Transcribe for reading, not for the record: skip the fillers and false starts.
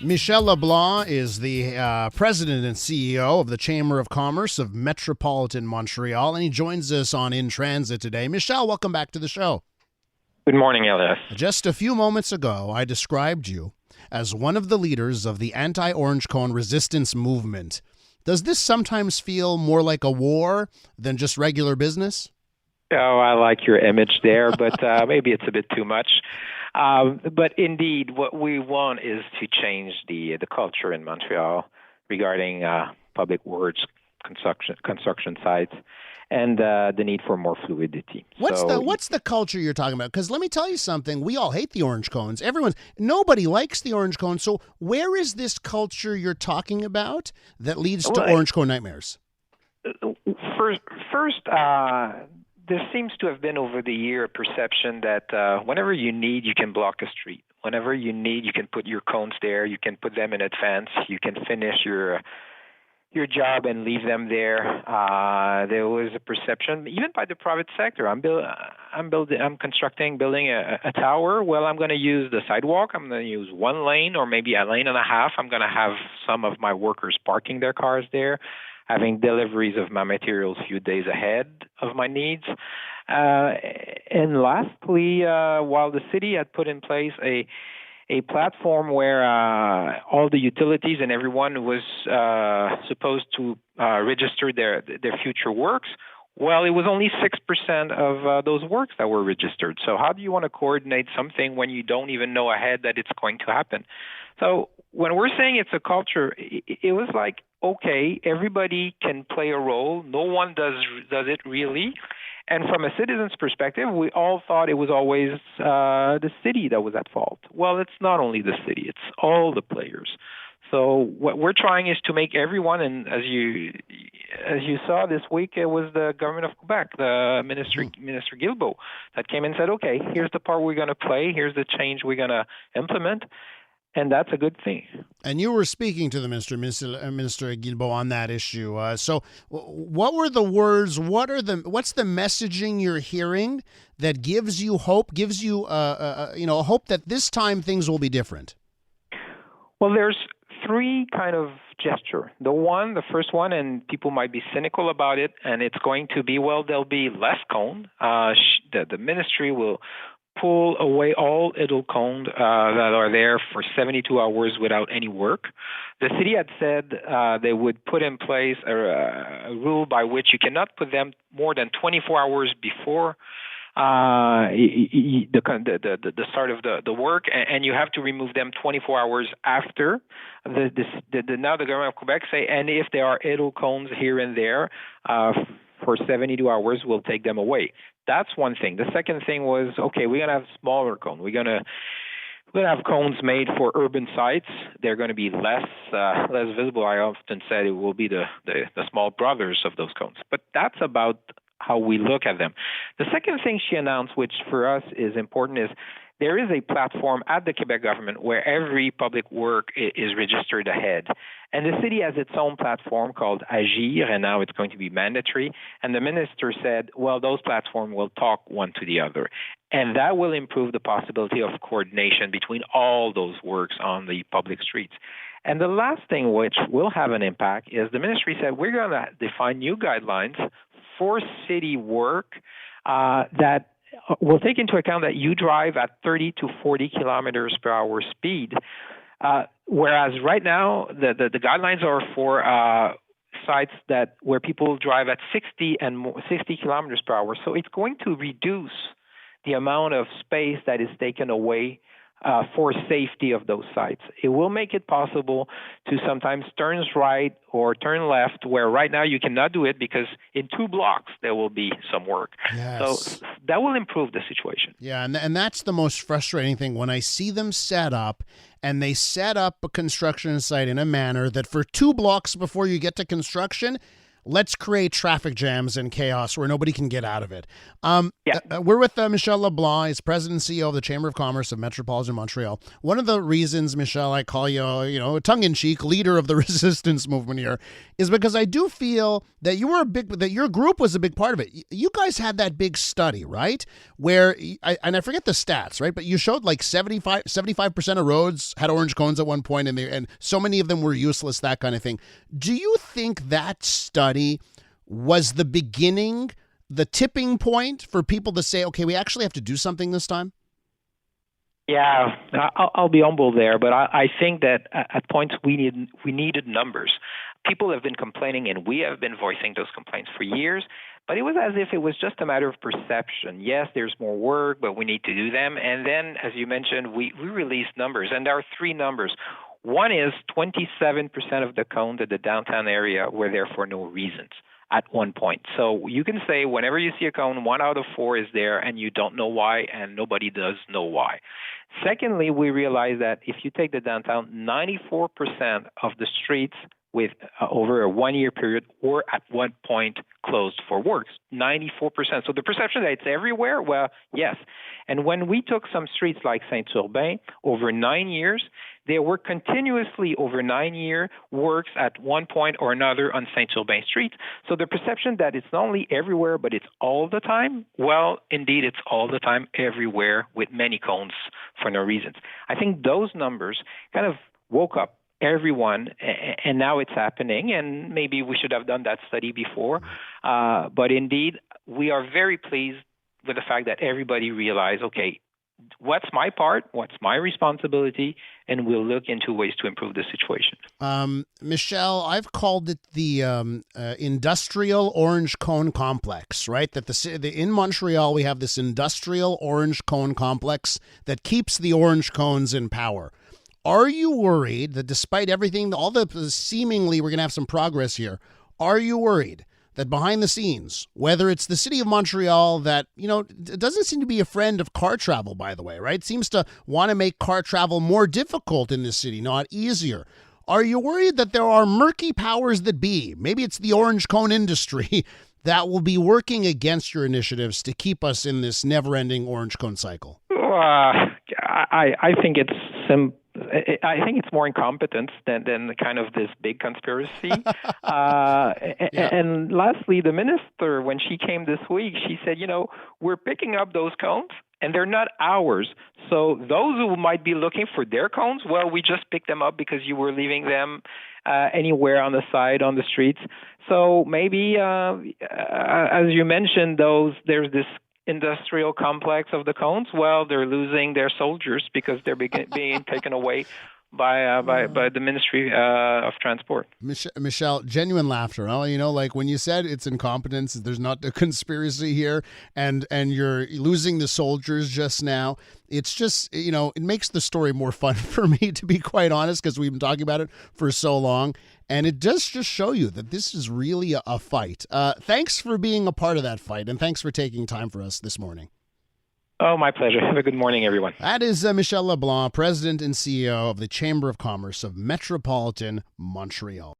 Michel Leblanc is the president and CEO of the Chamber of Commerce of Metropolitan Montreal, and he joins us on In Transit today. Michel, welcome back to the show. Good morning, Elias. Just a few moments ago, I described you as one of the leaders of the anti-orange cone resistance movement. Does this sometimes feel more like a war than just regular business? Oh, I like your image there, but maybe it's a bit too much. But indeed, what we want is to change the culture in Montreal regarding public works, construction sites, and the need for more fluidity. What's the culture you're talking about? Because let me tell you something. We all hate the orange cones. Nobody likes the orange cone. So where is this culture you're talking about that leads to orange cone nightmares? First, there seems to have been over the year a perception that whenever you need, you can block a street. Whenever you need, you can put your cones there. You can put them in advance. You can finish your job and leave them there. There was a perception, even by the private sector. I'm constructing, building a tower. Well, I'm going to use the sidewalk. I'm going to use one lane or maybe a lane and a half. I'm going to have some of my workers parking their cars there, having deliveries of my materials a few days ahead of my needs. And lastly, while the city had put in place a platform where all the utilities and everyone was supposed to register their future works, well, it was only 6% of those works that were registered. So how do you want to coordinate something when you don't even know ahead that it's going to happen? So when we're saying it's a culture, it was like, okay, everybody can play a role. No one does it really. And from a citizen's perspective, we all thought it was always the city that was at fault. Well, it's not only the city, it's all the players. So what we're trying is to make everyone, and as you saw this week, it was the government of Quebec, the Minister Guilbeault, that came and said, okay, here's the part we're going to play, here's the change we're going to implement. And that's a good thing. And you were speaking to the Minister Guilbeault on that issue. So what were the words? What's the messaging you're hearing that gives you hope, gives you hope that this time things will be different? Well, there's three kind of gesture. The first one, and people might be cynical about it, and it's going to be, well, there'll be less cone. The ministry will pull away all idle cones that are there for 72 hours without any work. The city had said they would put in place a rule by which you cannot put them more than 24 hours before the start of the work, and you have to remove them 24 hours after. Now the government of Quebec say, and if there are idle cones here and there, for 72 hours, we'll take them away. That's one thing. The second thing was, okay, we're going to have smaller cones. We're going to have cones made for urban sites. They're going to be less visible. I often said it will be the small brothers of those cones. But that's about how we look at them. The second thing she announced, which for us is important, is there is a platform at the Quebec government where every public work is registered ahead. And the city has its own platform called Agir, and now it's going to be mandatory. And the minister said, well, those platforms will talk one to the other. And that will improve the possibility of coordination between all those works on the public streets. And the last thing which will have an impact is the ministry said we're going to define new guidelines for city work that will take into account that you drive at 30 to 40 kilometers per hour speed, whereas right now the guidelines are for sites where people drive at 60 kilometers per hour. So it's going to reduce the amount of space that is taken away for safety of those sites. It will make it possible to sometimes turn right or turn left, where right now you cannot do it because in 2 blocks there will be some work. Yes. So that will improve the situation. Yeah, and that's the most frustrating thing when I see them set up, and they set up a construction site in a manner that for 2 blocks before you get to construction, let's create traffic jams and chaos where nobody can get out of it. Yeah. We're with Michel Leblanc. He's president and CEO of the Chamber of Commerce of Metropolitan Montreal. One of the reasons, Michel, I call you, a tongue-in-cheek leader of the resistance movement here is because I do feel that that your group was a big part of it. You guys had that big study, right? Where, I forget the stats, right? But you showed like 75% of roads had orange cones at one point, and so many of them were useless, that kind of thing. Do you think that study was the beginning, the tipping point for people to say, okay, we actually have to do something this time? Yeah, I'll be humble there, but I think that at points we needed numbers. People have been complaining, and we have been voicing those complaints for years, but it was as if it was just a matter of perception. Yes, there's more work, but we need to do them. And then, as you mentioned, we released numbers, and there are three numbers. One is 27% of the cones at the downtown area were there for no reasons at one point. So you can say whenever you see a cone, 1 out of 4 is there, and you don't know why, and nobody does know why. Secondly, we realized that if you take the downtown, 94% of the streets with over a 1-year period were at one point closed for works. 94%. So the perception that it's everywhere, well, yes. And when we took some streets like Saint-Urbain, over 9 years, there were continuously over 9 year works at one point or another on Saint-Urbain Street. So the perception that it's not only everywhere, but it's all the time, well, indeed, it's all the time everywhere with many cones for no reasons. I think those numbers kind of woke up everyone, and now it's happening, and maybe we should have done that study before. But indeed, we are very pleased with the fact that everybody realized, okay, what's my part, what's my responsibility, and we'll look into ways to improve the situation. Michel, I've called it the industrial orange cone complex, right? That in Montreal, we have this industrial orange cone complex that keeps the orange cones in power. Are you worried that despite everything, all the seemingly we're going to have some progress here, are you worried that behind the scenes, whether it's the city of Montreal that, it doesn't seem to be a friend of car travel, by the way, right? Seems to want to make car travel more difficult in this city, not easier. Are you worried that there are murky powers that be, maybe it's the orange cone industry, that will be working against your initiatives to keep us in this never-ending orange cone cycle? I think it's I think it's more incompetence than kind of this big conspiracy. And lastly, the minister, when she came this week, she said, we're picking up those cones and they're not ours. So those who might be looking for their cones, well, we just picked them up because you were leaving them anywhere on the side, on the streets. So maybe, as you mentioned, there's this industrial complex of the cones, well, they're losing their soldiers because they're being taken away by the Ministry of Transport. Michel, genuine laughter. Huh? Like when you said it's incompetence, there's not a conspiracy here, and you're losing the soldiers just now. It's just, it makes the story more fun for me, to be quite honest, because we've been talking about it for so long. And it does just show you that this is really a fight. Thanks for being a part of that fight, and thanks for taking time for us this morning. Oh, my pleasure. Have a good morning, everyone. That is Michel Leblanc, President and CEO of the Chamber of Commerce of Metropolitan Montreal.